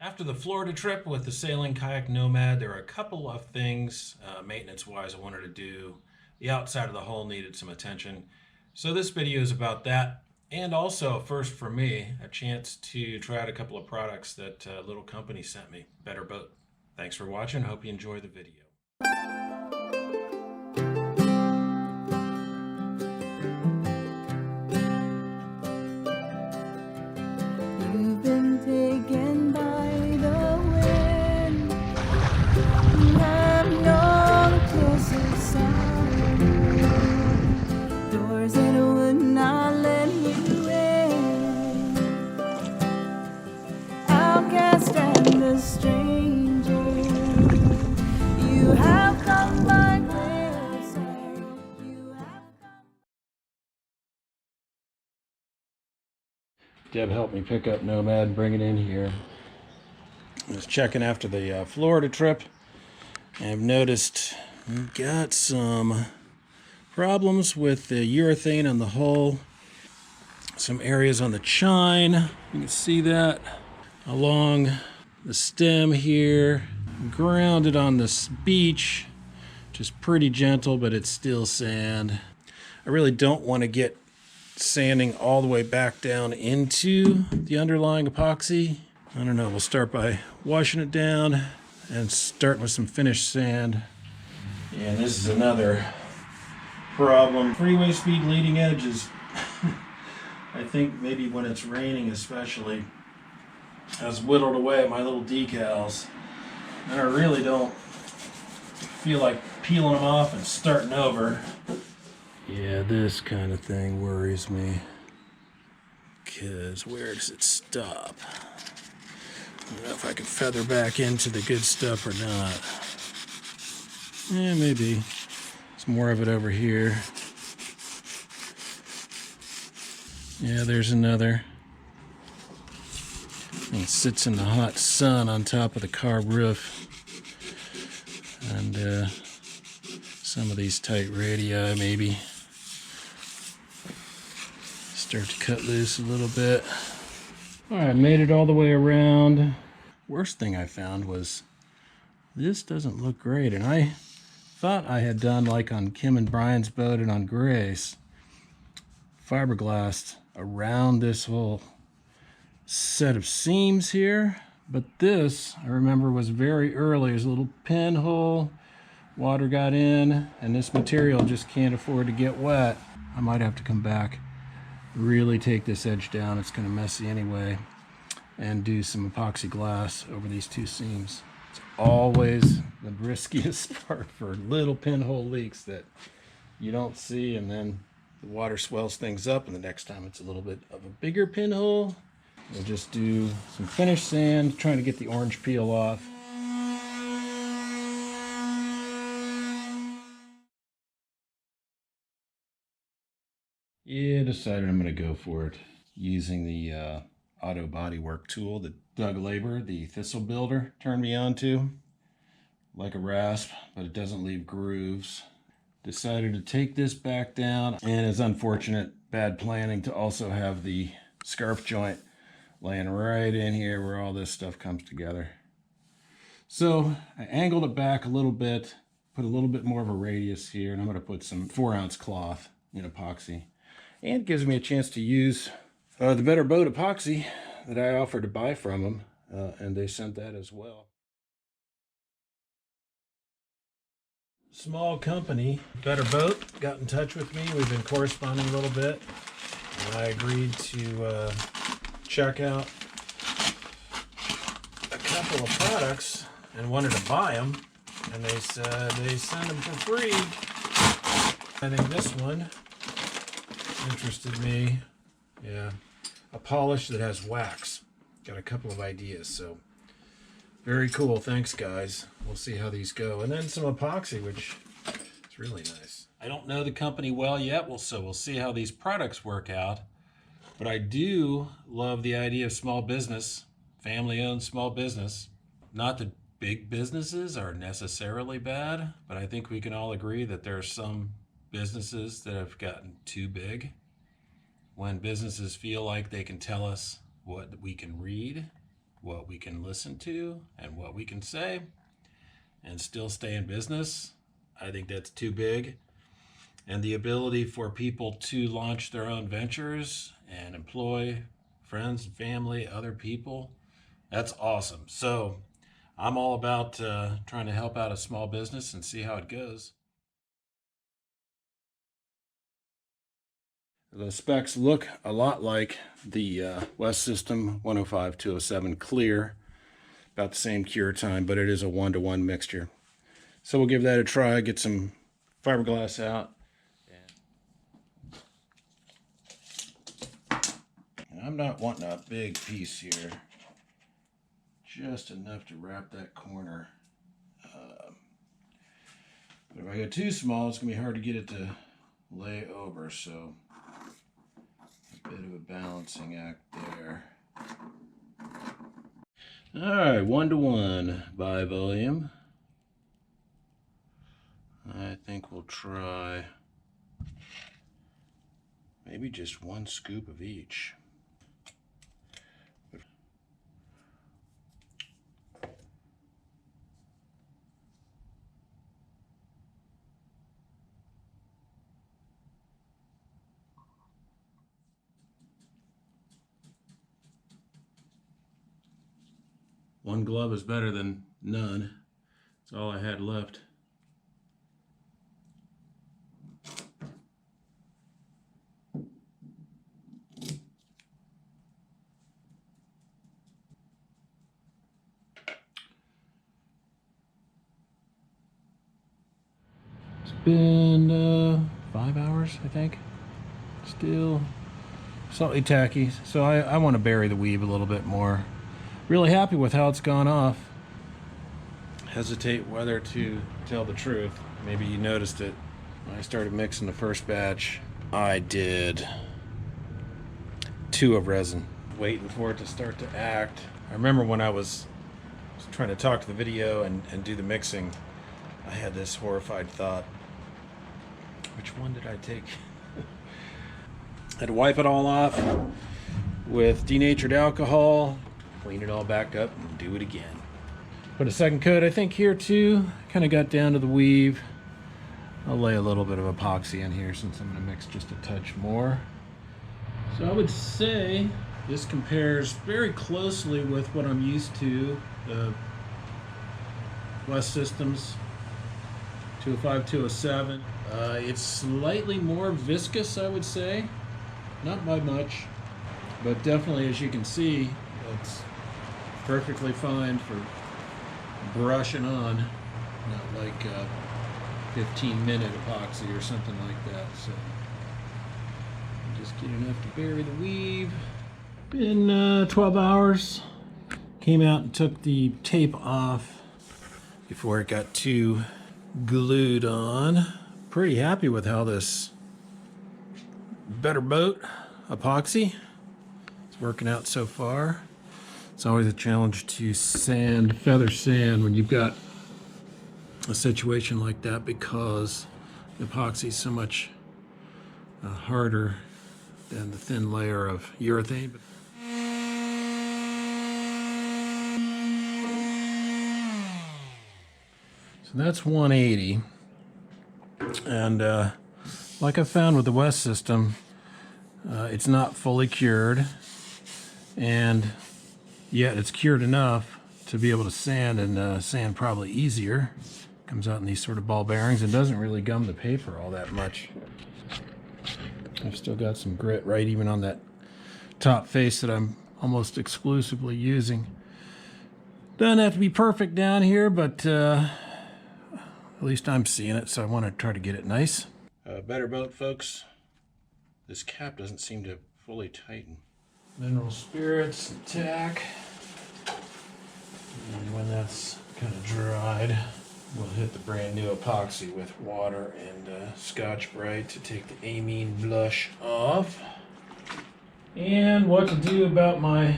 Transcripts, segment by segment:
After the Florida trip with the sailing Kayak Nomad, there were a couple of things maintenance-wise I wanted to do. The outside of the hull needed some attention. So this video is about that. And also, first for me, a chance to try out a couple of products that a little company sent me, Better Boat. Thanks for watching. Hope you enjoy the video. You've been taken by the wind. I'm no closer side. Doors that would not let you in. Outcast and a stranger. You have come by grace. You have come. Deb helped me pick up Nomad and bring it in here. I was checking after the Florida trip. I've noticed we've got some problems with the urethane on the hull. Some areas on the chine. You can see that along the stem here. Grounded on this beach, which is pretty gentle, but it's still sand. I really don't want to get sanding all the way back down into the underlying epoxy. I don't know, we'll start by washing it down and start with some finished sand. Yeah, this is another problem. Freeway speed leading edges. I think maybe when it's raining especially, has whittled away at my little decals. And I really don't feel like peeling them off and starting over. Yeah, this kind of thing worries me. Because where does it stop? I don't know if I can feather back into the good stuff or not. Yeah, maybe. There's more of it over here. Yeah, there's another. It sits in the hot sun on top of the car roof. And some of these tight radii maybe start to cut loose a little bit. All right, made it all the way around. Worst thing I found was this doesn't look great. And I thought I had done like on Kim and Brian's boat and on Grace, fiberglass around this whole set of seams here. But this, I remember, was very early. There's a little pinhole, water got in, and this material just can't afford to get wet. I might have to come back, really take this edge down. It's kind of messy anyway, and do some epoxy glass over these two seams. It's always the riskiest part for little pinhole leaks that you don't see, and then the water swells things up, and the next time it's a little bit of a bigger pinhole. We'll just do some finished sand, trying to get the orange peel off. Yeah, decided I'm going to go for it using the auto bodywork tool that Doug Labor, the thistle builder, turned me on to. Like a rasp, but it doesn't leave grooves. Decided to take this back down, and it's unfortunate, bad planning, to also have the scarf joint laying right in here where all this stuff comes together. So I angled it back a little bit, put a little bit more of a radius here, and I'm going to put some 4-ounce cloth in epoxy. And it gives me a chance to use the Better Boat epoxy that I offered to buy from them, and they sent that as well. Small company, Better Boat, got in touch with me. We've been corresponding a little bit, and I agreed to check out a couple of products and wanted to buy them, and they said they send them for free. I think this one interested me. Yeah, a polish that has wax. Got a couple of ideas, so very cool. Thanks, guys. We'll see how these go. And then some epoxy, which is really nice. I don't know the company well yet, so we'll see how these products work out. But I do love the idea of small business, family-owned small business. Not that big businesses are necessarily bad, but I think we can all agree that there are some businesses that have gotten too big. When businesses feel like they can tell us what we can read, what we can listen to and what we can say and still stay in business. I think that's too big. And the ability for people to launch their own ventures and employ friends, family, other people, that's awesome. So I'm all about trying to help out a small business and see how it goes. The specs look a lot like the West System 105-207 clear, about the same cure time, but it is a 1-to-1 mixture. So we'll give that a try, get some fiberglass out. And I'm not wanting a big piece here, just enough to wrap that corner. But if I go too small, it's going to be hard to get it to lay over, so a bit of a balancing act there. All right, 1-to-1 by volume. I think we'll try maybe just 1 scoop of each. One glove is better than none. That's all I had left. It's been 5 hours, I think. Still slightly tacky, so I want to bury the weave a little bit more. Really happy with how it's gone off. Hesitate whether to tell the truth. Maybe you noticed it. When I started mixing the first batch, I did 2 of resin, waiting for it to start to act. I remember when I was trying to talk to the video and do the mixing, I had this horrified thought. Which one did I take? I had to wipe it all off with denatured alcohol, clean it all back up, and do it again. Put a second coat, I think, here too. Kind of got down to the weave. I'll lay a little bit of epoxy in here since I'm going to mix just a touch more. So I would say this compares very closely with what I'm used to, the West Systems 205, 207. It's slightly more viscous, I would say. Not by much, but definitely, as you can see, it's perfectly fine for brushing on, not like 15-minute epoxy or something like that. So just get enough to bury the weave. Been 12 hours. Came out and took the tape off before it got too glued on. Pretty happy with how this Better Boat epoxy is working out so far. It's always a challenge to sand, feather sand, when you've got a situation like that because the epoxy is so much harder than the thin layer of urethane. So that's 180. And like I found with the West System, it's not fully cured, and yet it's cured enough to be able to sand, and sand probably easier. Comes out in these sort of ball bearings and doesn't really gum the paper all that much. I've still got some grit right even on that top face that I'm almost exclusively using. Doesn't have to be perfect down here, but at least I'm seeing it, so I want to try to get it nice. Better Boat, folks. This cap doesn't seem to fully tighten. Mineral spirits, tack. And when that's kind of dried, we'll hit the brand new epoxy with water and Scotch-Brite to take the amine blush off. And what to do about my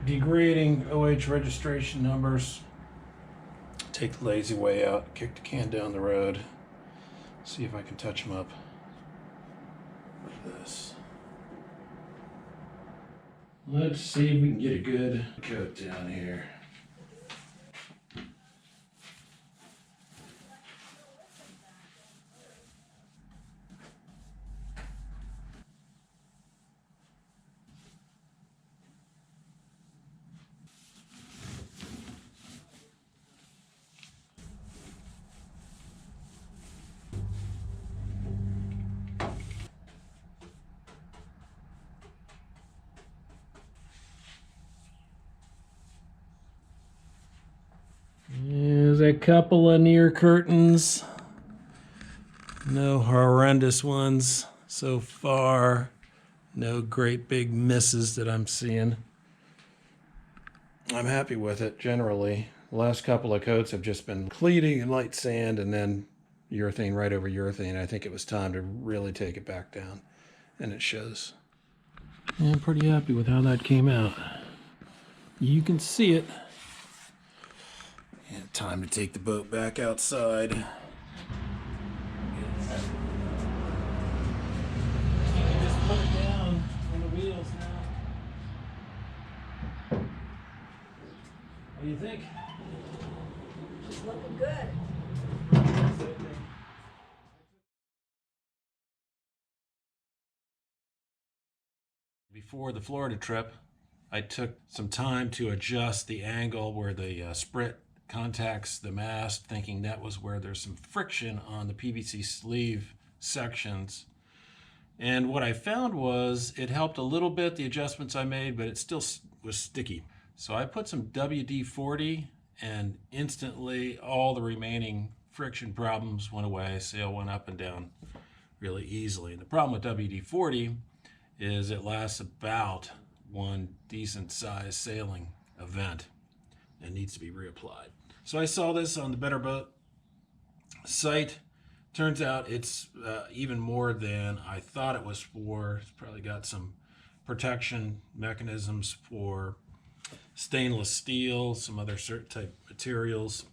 degrading OH registration numbers. Take the lazy way out, kick the can down the road, see if I can touch them up with this. Let's see if we can get a good coat down here. There's a couple of near curtains. No horrendous ones so far. No great big misses that I'm seeing. I'm happy with it generally. The last couple of coats have just been cleaning and light sand and then urethane right over urethane. I think it was time to really take it back down, and it shows. Yeah, I'm pretty happy with how that came out. You can see it. And time to take the boat back outside. You can just put it down on the wheels now. What do you think? It's looking good. Before the Florida trip, I took some time to adjust the angle where the sprit contacts the mast, thinking that was where there's some friction on the PVC sleeve sections. And what I found was it helped a little bit, the adjustments I made, but it still was sticky. So I put some WD-40 and instantly all the remaining friction problems went away. Sail went up and down really easily. And the problem with WD-40 is it lasts about one decent sized sailing event and needs to be reapplied. So I saw this on the Better Boat site. Turns out it's even more than I thought it was for. It's probably got some protection mechanisms for stainless steel, some other certain type materials.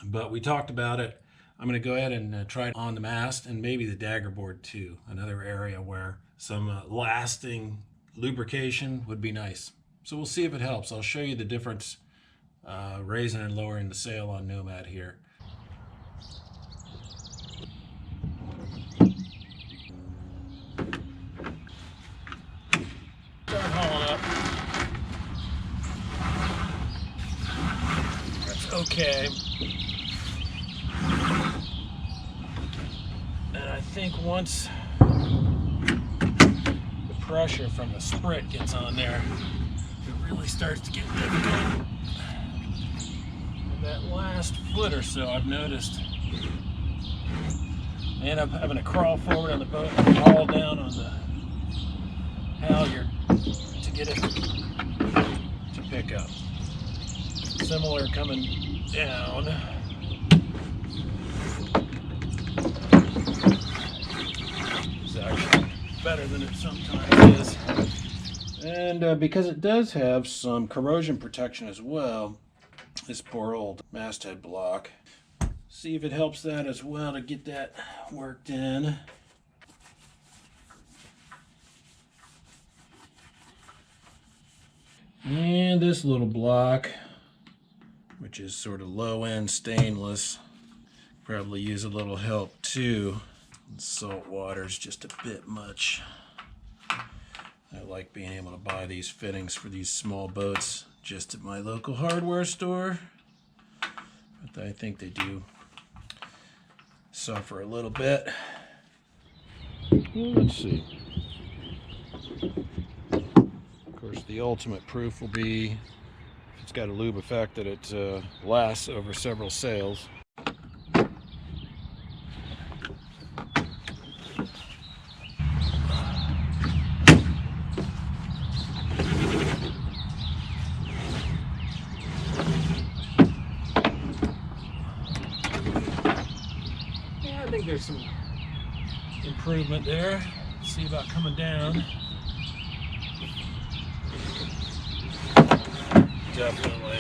But we talked about it. I'm going to go ahead and try it on the mast and maybe the daggerboard too, another area where some lasting lubrication would be nice. So we'll see if it helps. I'll show you the difference raising and lowering the sail on Nomad here. Start hauling up. That's okay. And I think once the pressure from the sprit gets on there, it really starts to get difficult. And that last foot or so, I've noticed, I end up having to crawl forward on the boat and haul down on the halyard to get it to pick up. Similar coming down. It's actually better than it sometimes is. And because it does have some corrosion protection as well, this poor old masthead block. See if it helps that as well to get that worked in. And this little block, which is sort of low-end stainless, probably use a little help too. Salt water's just a bit much. I like being able to buy these fittings for these small boats just at my local hardware store. But I think they do suffer a little bit. Well, let's see. Of course, the ultimate proof will be if it's got a lube effect that it lasts over several sails. I think there's some improvement there. Let's see about coming down. Definitely.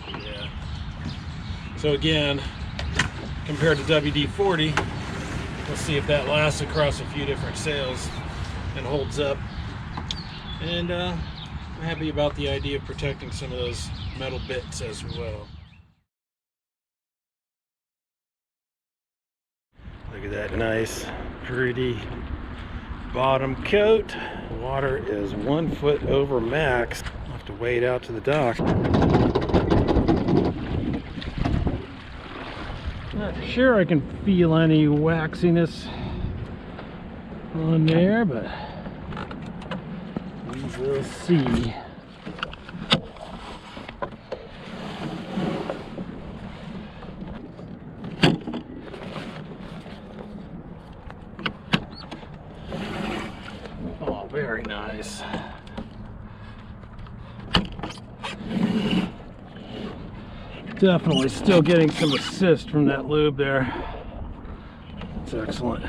Yeah. So again, compared to WD-40, let's see if that lasts across a few different sails and holds up. And I'm happy about the idea of protecting some of those metal bits as well. Look at that nice, pretty bottom coat. The water is 1 foot over max. I'll have to wade out to the dock. Not sure I can feel any waxiness on there, but we will see. Oh, very nice. Definitely still getting some assist from that lube there. It's excellent.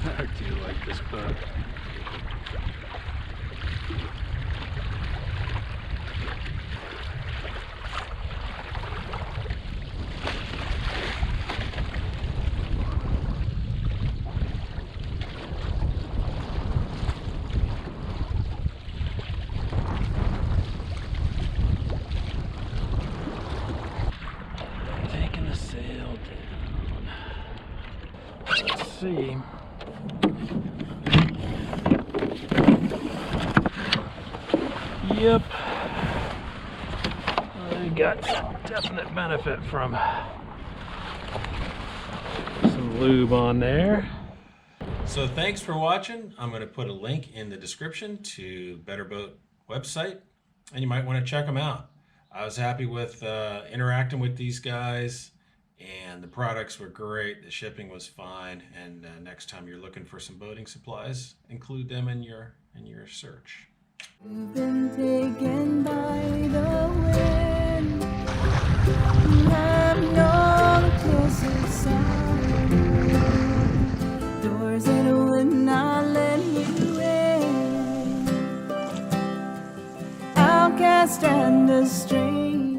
I do like this boat. Taking the sail down. Let's see. Yep. I got some definite benefit from some lube on there. So thanks for watching. I'm going to put a link in the description to Better Boat website, and you might want to check them out. I was happy with interacting with these guys, and the products were great. The shipping was fine, and next time you're looking for some boating supplies, include them in your search. You've been taken by the wind. I'm no closer side. Doors that would not let you in. Outcast and a stranger.